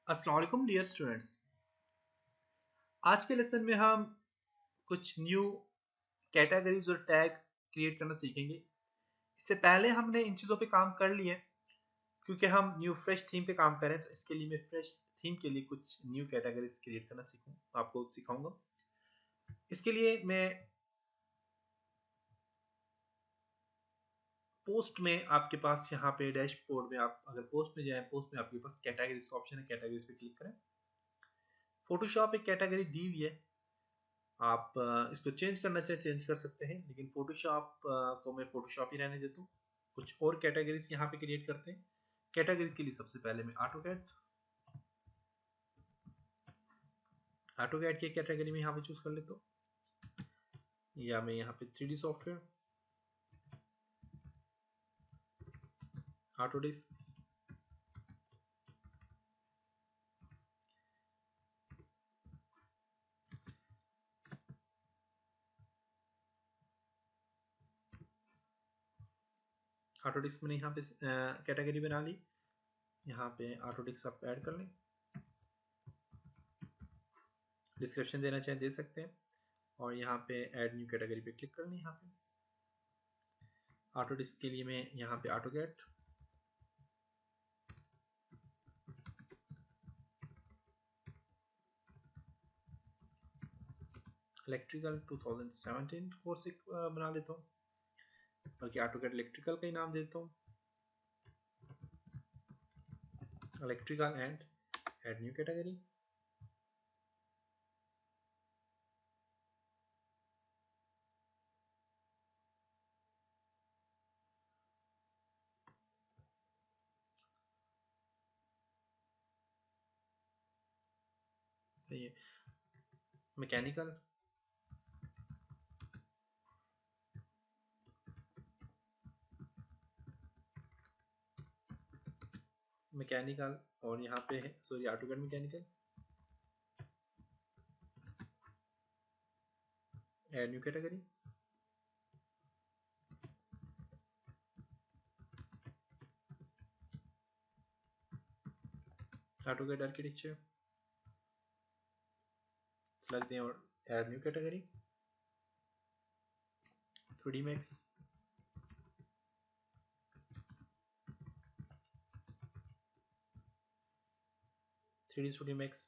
अस्सलाम वालेकुम dear students. आज के लेसन में हम कुछ न्यू कैटेगरीज और टैग क्रिएट करना सीखेंगे। इससे पहले हमने इन चीज़ों पे काम कर लिए, क्योंकि हम न्यू फ्रेश थीम पे काम करें तो इसके लिए मैं फ्रेश थीम के लिए कुछ न्यू कैटेगरीज क्रिएट करना आपको सिखाऊंगा। इसके लिए मैं पोस्ट में आपके पास यहाँ पे डैशबोर्ड में आप अगर पोस्ट में जाएं, पोस्ट में आपके पास कैटेगरीज का ऑप्शन है, कैटेगरीज पे क्लिक करें। फोटोशॉप एक कैटेगरी दी हुई है, आप इसको चेंज करना चाहे चेंज कर सकते हैं, लेकिन फोटोशॉप को मैं फोटोशॉप ही रहने देता हूँ। कुछ और कैटेगरीज यहाँ पे क्रिएट करते हैं। कैटेगरीज के लिए सबसे पहले मैं ऑटोकैड की कैटेगरी में यहाँ पे चूज कर लेता हूँ, या मैं यहाँ पे 3D सॉफ्टवेयर, ऑटोडेस्क, ऑटोडेस्क मैंने यहाँ पे कैटेगरी बना ली। यहाँ पे ऑटोडेस्क आप ऐड कर लें, डिस्क्रिप्शन देना चाहे दे सकते हैं, और यहाँ पे ऐड न्यू कैटेगरी पे क्लिक कर लें। यहाँ पे ऑटोडेस्क के लिए मैं यहाँ पे ऑटोकैड, इलेक्ट्रिकल 2017 कोर्स एक बना लेता हूँ, बल्कि ऑटोकैड इलेक्ट्रिकल का ही नाम देता हूँ, electrical and add new category. सही है। मैकेनिकल, मैकेनिकल और यहाँ पे है sorry AutoCAD mechanical, add new category. AutoCAD architecture select दें और add new category. 3D max, 3D studio max,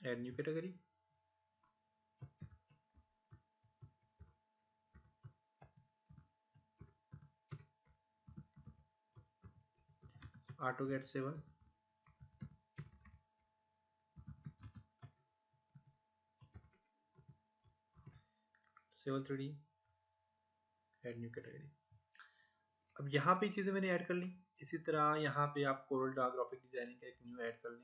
add new category. AutoCAD 7, seven 3D, add new category. अब यहाँ पे चीज़ें मैंने ऐड कर ली। इसी तरह यहाँ पे आप कोरल ड्रा ग्राफिक डिजाइनिंग का एक न्यू ऐड कर लें।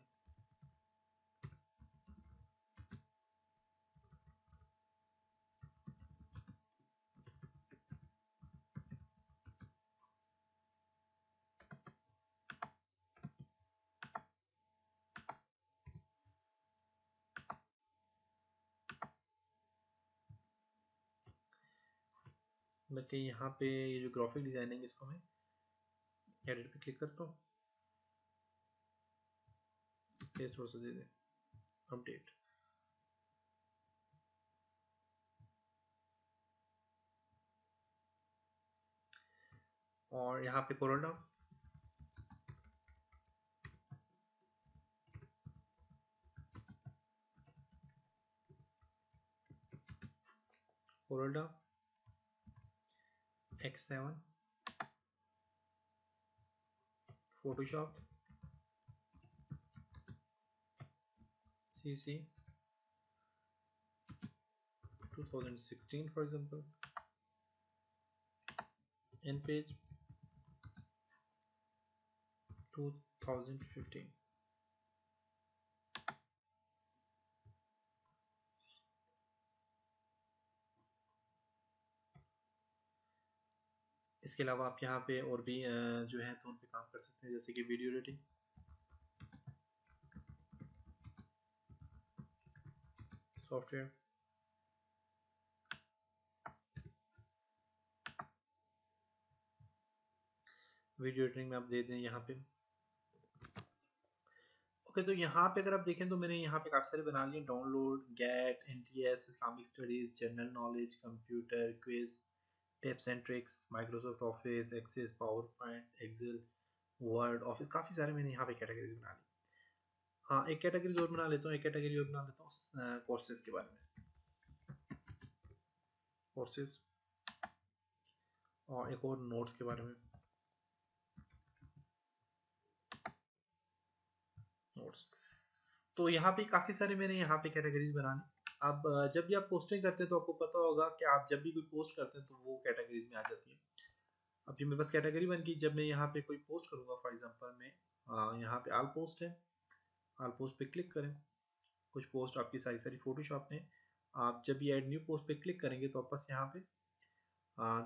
बल्कि यहाँ पे ये जो ग्राफिक डिजाइनिंग इसको मैं एडिट पे क्लिक करता हूँ, थोड़ा सा दे दें अपडेट, और यहाँ पे Corel Draw, Corel Draw X7, Photoshop CC 2016 for example, InPage 2015। इसके अलावा आप यहाँ पे और भी जो है तो उन पे काम कर सकते हैं, जैसे कि video editing software, video editing में आप दे दें यहाँ पे ओके, तो यहाँ पे अगर आप देखें तो मैंने यहाँ पे काफ़ी सारे बना लिए, download, GATE, NTS, Islamic studies, general knowledge, computer quiz, tips and tricks, Microsoft Office, Access, PowerPoint, Excel, Word, Office, काफ़ी सारे मैंने यहाँ पे कैटेगरीज बना ली। हाँ, एक कैटेगरी और बना लेता हूँ, एक कैटेगरी और बना लेता हूँ कोर्सेज के बारे में, कोर्सेज, और एक और नोट्स के बारे में, नोट्स। तो यहाँ पे काफ़ी सारे मैंने यहाँ पे कैटेगरीज बनाने। अब जब भी आप पोस्टिंग करते हैं तो आपको पता होगा कि आप जब भी कोई पोस्ट करते हैं तो वो कैटेगरीज में आ जाती है। अब ये मेरे पास कैटेगरी बन गई, जब मैं यहाँ पे कोई पोस्ट करूँगा, फॉर एग्जांपल मैं यहाँ पे आल पोस्ट है, आल पोस्ट पे क्लिक करें, कुछ पोस्ट आपकी सारी सारी फोटोशॉप में, आप जब ये ऐड न्यू पोस्ट पे क्लिक करेंगे तो आपस यहाँ पे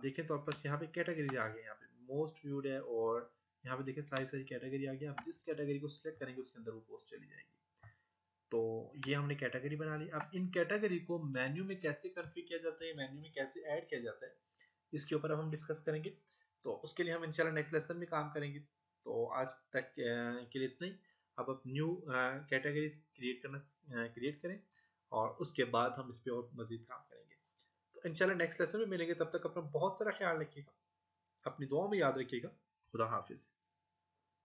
देखें तो आपस यहाँ पे कैटेगरी आ गई, यहाँ पे मोस्ट व्यूड है, और यहाँ पे देखें सारी सारी कैटेगरी आ गई। आप जिस कैटेगरी को सिलेक्ट करेंगे उसके अंदर वो पोस्ट चली जाएगी। तो ये हमने कैटेगरी बना ली। अब इन कैटेगरी को मेन्यू में कैसे कॉन्फ़िगर किया जाता है, मेन्यू में कैसे ऐड किया जाता है, इसके ऊपर अब हम डिस्कस करेंगे। तो उसके लिए हम इंशाल्लाह नेक्स्ट लेसन में काम करेंगे। तो आज तक के लिए इतना ही। अब आप न्यू कैटेगरीज क्रिएट करें और उसके बाद हम इस पे और मजीद काम करेंगे। तो इंशाल्लाह नेक्स्ट लेसन में मिलेंगे, तब तक अपना बहुत सारा ख्याल रखिएगा, अपनी दुआओं में याद रखिएगा। खुदा हाफिज।